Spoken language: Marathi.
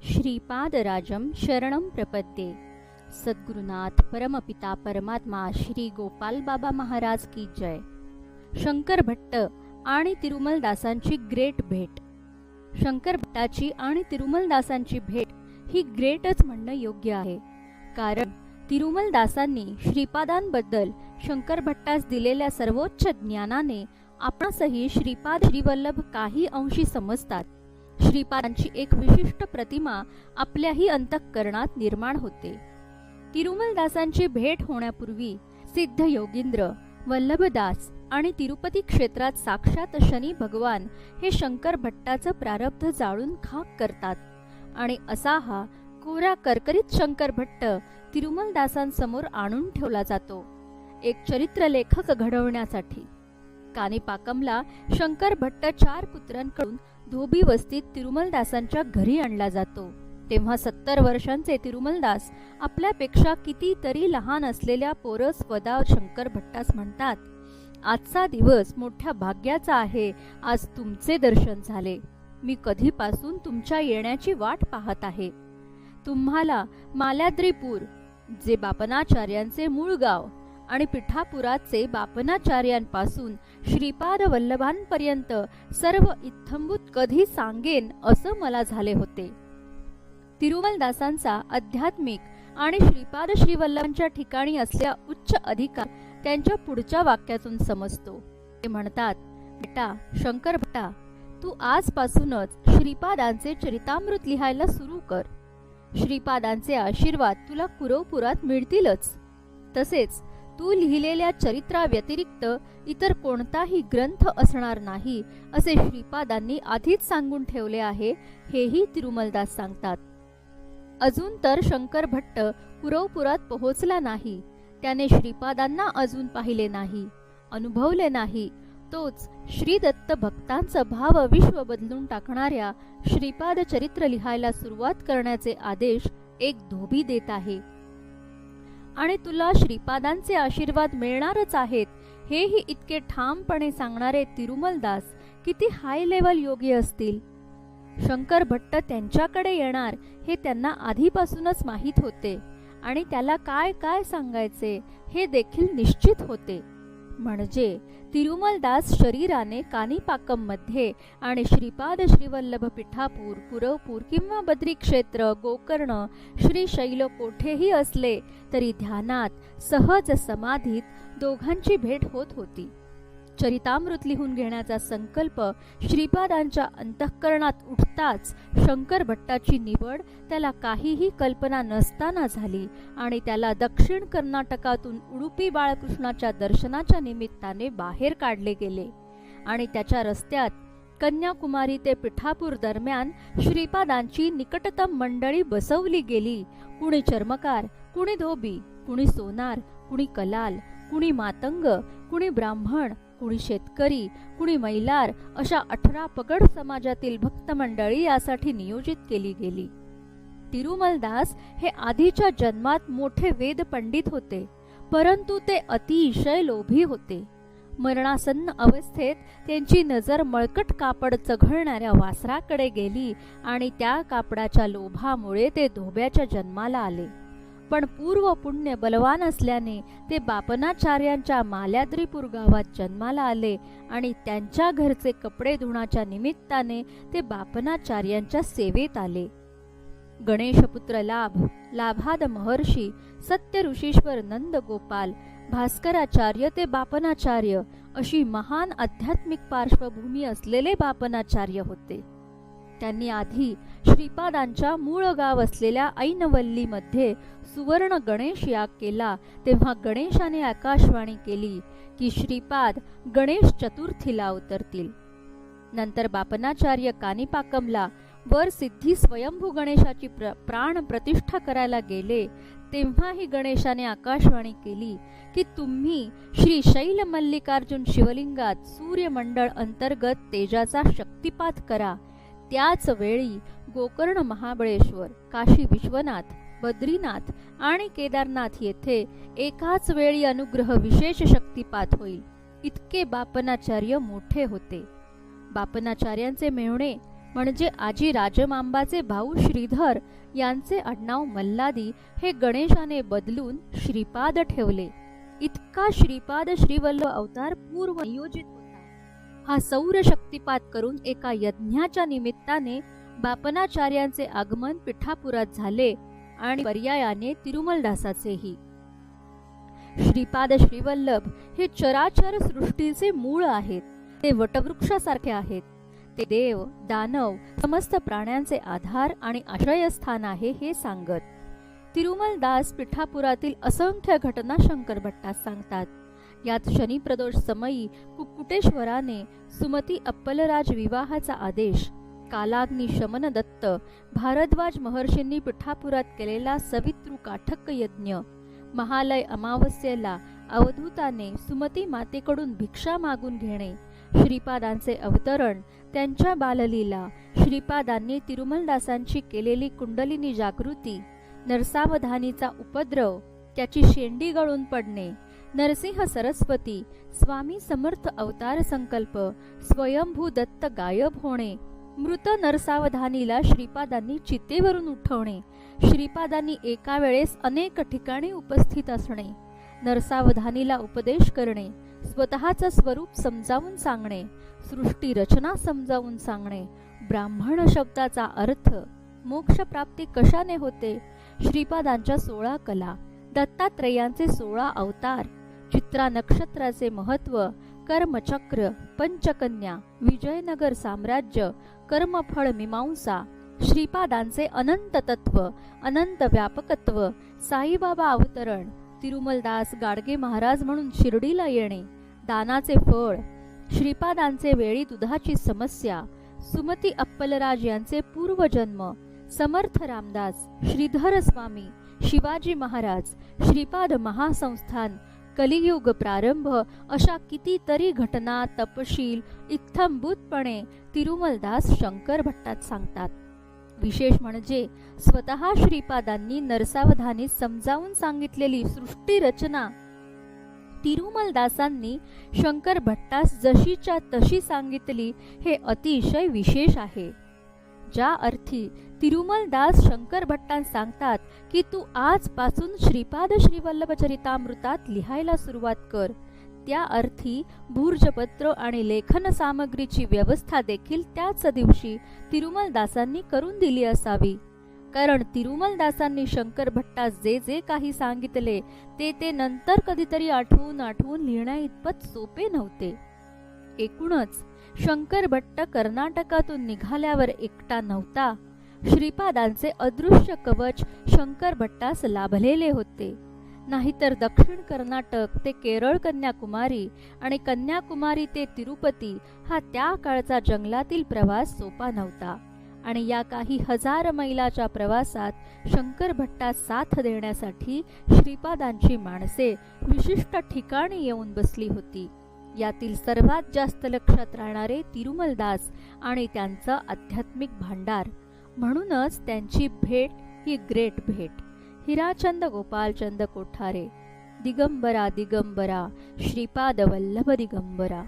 श्रीपादराजं शरणं प्रपद्ये। सद्गुरुनाथ परमपिता परमात्मा श्री गोपाल बाबा महाराज की जय। शंकर भट्ट आणि तिरुमलदासांची ग्रेट भेट। शंकर भट्टाची आणि तिरुमलदासांची भेट ही ग्रेटच म्हणणं योग्य आहे, कारण तिरुमलदासांनी श्रीपादांबद्दल शंकर भट्टास दिलेल्या सर्वोच्च ज्ञानाने आपणासही श्रीपाद श्रीवल्लभ काही अंशी समजतात। श्रीपादांची एक विशिष्ट प्रतिमा आपल्याही अंतःकरणात निर्माण होते। तिरुमलदासांची भेट होण्यापूर्वी सिद्ध योगींद्र, वल्लभदास आणि तिरुपती क्षेत्रात साक्षात शनी भगवान हे शंकर भट्टाचं प्रारब्ध जाळून खाक करतात आणि असा हा कोरा करकरीत शंकर भट्ट तिरुमलदासांसमोर आणून ठेवला जातो, एक चरित्रलेखक घडवण्यासाठी। काणिपाकमला शंकर भट्ट 4 पुत्रांकडून धोबी वस्तीत तिरुमलदासांच्या घरी आणला जातो। तेव्हा 70 वर्षांचे तिरुमलदास आपल्यापेक्षा कितीतरी लहान असलेल्या पोरस वदा शंकर भट्टास म्हणतात, आजचा दिवस मोठ्या भाग्याचा आहे, आज तुमचे दर्शन झाले। मी कधीपासून तुमच्या येण्याची वाट पाहत आहे। तुम्हाला माल्याद्रीपूर, जे बापनाचार्यांचे मूळ गाव, आणि पिठापुराचे बापनाचार्यांपासून श्रीपाद वल्लभांपर्यंत सर्व इत्थंभूत कधी सांगेन असं मला झाले होते। तिरुमलदासांचा आध्यात्मिक आणि श्रीपाद श्रीवल्लभांच्या ठिकाणी असलेला उच्च अधिकार त्यांच्या पुढच्या वाक्यातून समजतो। ते म्हणतात, बेटा शंकर भट्टा, तू आजपासूनच श्रीपादांचे चरितामृत लिहायला सुरू कर। श्रीपादांचे आशीर्वाद तुला कुरवपुरात मिळतीलच। तसेच तू लिहिलेल्या चरित्राव्यतिरिक्त इतर कोणताही ग्रंथ असणार नाही असे श्रीपादांनी आधीच सांगून ठेवले आहे, हेही तिरुमलदास सांगतात। अजून तर शंकर भट्ट कुरवपुरात पोहोचला नाही, त्याने श्रीपादांना अजून पाहिले नाही, अनुभवले नाही। तोच श्री दत्त भक्तांचं भाव विश्व बदलून टाकणाऱ्या श्रीपाद चरित्र लिहायला सुरुवात करण्याचे आदेश एक धोबी देत आहे, आणि तुला श्रीपादांचे आशीर्वाद मिळणारच आहेत, हेही इतके ठामपणे सांगणारे तिरुमलदास किती हाय लेवल योगी असतील। शंकर भट्ट त्यांच्याकडे येणार हे त्यांना आधीपासूनच माहीत होते, आणि त्याला काय काय सांगायचे हे देखील निश्चित होते। म्हणजे तिरुमलदास शरीराने काणिपाकम मध्ये आणि श्रीपाद श्रीवल्लभ पिठापूर, कुरवपूर किंवा बद्री क्षेत्र, गोकर्ण, श्रीशैल कोठेही असले तरी ध्यानात सहज समाधीत दोघांची भेट होत होती। चरितामृत लिहून घेण्याचा संकल्प श्रीपादांच्या अंतःकरणात उठताच शंकर भट्टाची निवड त्याला काहीही कल्पना नसताना झाली, आणि त्याला दक्षिण कर्नाटकातून उडुपी बाळकृष्णाच्या दर्शनाच्या निमित्ताने बाहेर काढले गेले, आणि त्याच्या रस्त्यात कन्याकुमारी ते पिठापूर दरम्यान श्रीपादांची निकटतम मंडळी बसवली गेली। कुणी चर्मकार, कुणी धोबी, कुणी सोनार, कुणी कलाल, कुणी मातंग, कुणी ब्राह्मण, कुणी शेतकरी, कुणी मैलार अशा 18 पगड समाजातील भक्त मंडळी यासाठी नियोजित केली गेली। तिरुमलदास हे आधीच्या जन्मात मोठे वेद पंडित होते, परंतु ते अतिशय लोभी होते। मरणासन्न अवस्थेत त्यांची नजर मळकट कापड चघळणाऱ्या वासराकडे गेली, आणि त्या कापडाच्या लोभामुळे ते धोब्याच्या जन्माला आले। पण पूर्व पुण्य बलवान असल्याने ते बापनाचार्यांच्या माल्याद्रीपूर गावात जन्माला आले, आणि त्यांच्या घरचे कपडे धुण्याच्या निमित्ताने ते बापनाचार्यांच्या सेवेत आले। गणेशपुत्र लाभ, लाभाद महर्षी, सत्य ऋषीश्वर नंद गोपाल, भास्कराचार्य ते बापनाचार्य अशी महान आध्यात्मिक पार्श्वभूमी असलेले बापनाचार्य होते। त्यांनी आधी श्रीपादांच्या मूळ गाव असलेल्या ऐनवल्लीमध्ये सुवर्ण गणेश याग केला। तेव्हा गणेशाने आकाशवाणी केली की श्रीपाद गणेश चतुर्थीला उतरतील। नंतर बापनाचार्य काणिपाकमला वर सिद्धी स्वयंभू गणेशाची प्राण प्रतिष्ठा करायला गेले, तेव्हाही गणेशाने आकाशवाणी केली की तुम्ही श्री शैल मल्लिकार्जुन शिवलिंगात सूर्यमंडळ अंतर्गत तेजाचा शक्तिपात करा। त्याच वेळी गोकर्ण, महाबळेश्वर, काशी विश्वनाथ, बद्रीनाथ आणि केदारनाथ येथे एकाच वेळी अनुग्रह विशेष शक्तिपात होईल। इतके बापनाचार्य मोठे होते। बापनाचार्यांचे मेहुणे म्हणजे आजी राजमांबाचे भाऊ श्रीधर यांचे आडनाव मल्लादी हे गणेशाने बदलून श्रीपाद ठेवले. इतका श्रीपाद श्रीवल्लभ अवतार पूर्व नियोजित होता. हा सौर शक्तिपात करून एका यज्ञाच्या निमित्ताने बापनाचार्यांचे आगमन पिठापुरात झाले आणि पर्यायाने तिरुमलदासाचेही. श्रीपाद श्रीवल्लभ हे चराचर सृष्टीचे मूळ आहेत. ते वटवृक्षासारखे आहेत. ते देव, दानव, समस्त प्राण्यांचे आधार आणि आश्रयस्थान आहे हे सांगत तिरुमलदास पिठापुरातील असंख्य घटना शंकर भट्टास सांगतात. यात शनिप्रदोष समयी कुक्कुटेश्वराने सुमती अप्पलराज विवाहाचा आदेश, कालाग्नी शमन दत्त, भारद्वाज महर्षींनी पिठापुरात केलेला सवितृ काठक यज्ञ, महालय अमावस्येला अवधूताने सुमती मातेकडून भिक्षा मागून घेणे, श्रीपादांचे अवतरण, त्यांच्या बाललीला, श्रीपादांनी तिरुमलदासांची केलेली कुंडलिनी जागृती, नरसावधानीचा उपद्रव, त्याची शेंडी गळून पडणे, नरसिंह सरस्वती, स्वामी समर्थ अवतार संकल्प, स्वयंभू दत्त गायब होणे, मृत नरसावधानीला श्रीपादांनी चितेवरून उठवणे, श्रीपादांनी एका वेळेस अनेक ठिकाणी उपस्थित असणे, नरसावधानीला उपदेश करणे, स्वतःचं स्वरूप समजावून सांगणे, सृष्टी रचना समजावून सांगणे, ब्राह्मण शब्दाचा अर्थ, मोक्षप्राप्ती कशाने होते, श्रीपादांच्या 16 कला, दत्तात्रयांचे 16 अवतार, चित्रा नक्षत्राचे महत्व, कर्मचक्र, पंचकन्या, विजयनगर साम्राज्य, कर्मफळ मीमांसा, श्रीपादांचे अनंत तत्व, अनंत व्यापकत्व, साईबाबा अवतरण, तिरुमलदास गाडगे महाराज म्हणून शिर्डीला येणे, दानाचे फळ, श्रीपादांचे वेळी दुधाची समस्या, सुमती अप्पलराज यांचे पूर्वजन्म, समर्थ रामदास, श्रीधर स्वामी, शिवाजी महाराज, श्रीपाद महासंस्थान, कलियुग प्रारंभ अशा कितीतरी घटना तपशील इत्थंभूतपणे तिरुमलदास शंकर भट्टात सांगतात. विशेष म्हणजे स्वतः श्रीपादांनी नरसावधानी समजावून सांगितलेली सृष्टी रचना तिरुमलदासांनी शंकर भट्टास जशीच्या तशी सांगितली हे अतिशय विशेष आहे. ज्या अर्थी तिरुमलदास शंकर भट्टांस सांगतात की तू आजपासून श्रीपाद श्रीवल्लभ चरितामृतात लिहायला सुरुवात कर, त्या अर्थी भूर्जपत्र आणि लेखन सामग्रीची व्यवस्था देखील त्याच दिवशी तिरुमलदासांनी करून दिली असावी. कारण तिरुमलदासांनी शंकर भट्टास जे जे काही सांगितले ते नंतर कधीतरी आठवून लिहिण्या इतपत सोपे नव्हते. एकूणच शंकर भट्ट कर्नाटकातून निघाल्यावर एकटा नव्हता. श्रीपादांचे अदृश्य कवच शंकर भट्टास लाभलेले होते. नाहीतर दक्षिण कर्नाटक ते केरळ कन्याकुमारी आणि कन्याकुमारी ते तिरुपती हा त्या काळचा जंगलातील प्रवास सोपा नव्हता. आणि या काही हजार मैलाच्या प्रवासात शंकर भट्टास साथ देण्यासाठी श्रीपादांची माणसे विशिष्ट ठिकाणी येऊन बसली होती. यातील सर्वात जास्त लक्षात राहणारे तिरुमलदास आणि त्यांचं आध्यात्मिक भांडार. म्हणूनच त्यांची भेट ही ग्रेट भेट. हिराचंद गोपालचंद कोठारे. दिगंबरा दिगंबरा श्रीपाद वल्लभ दिगंबरा.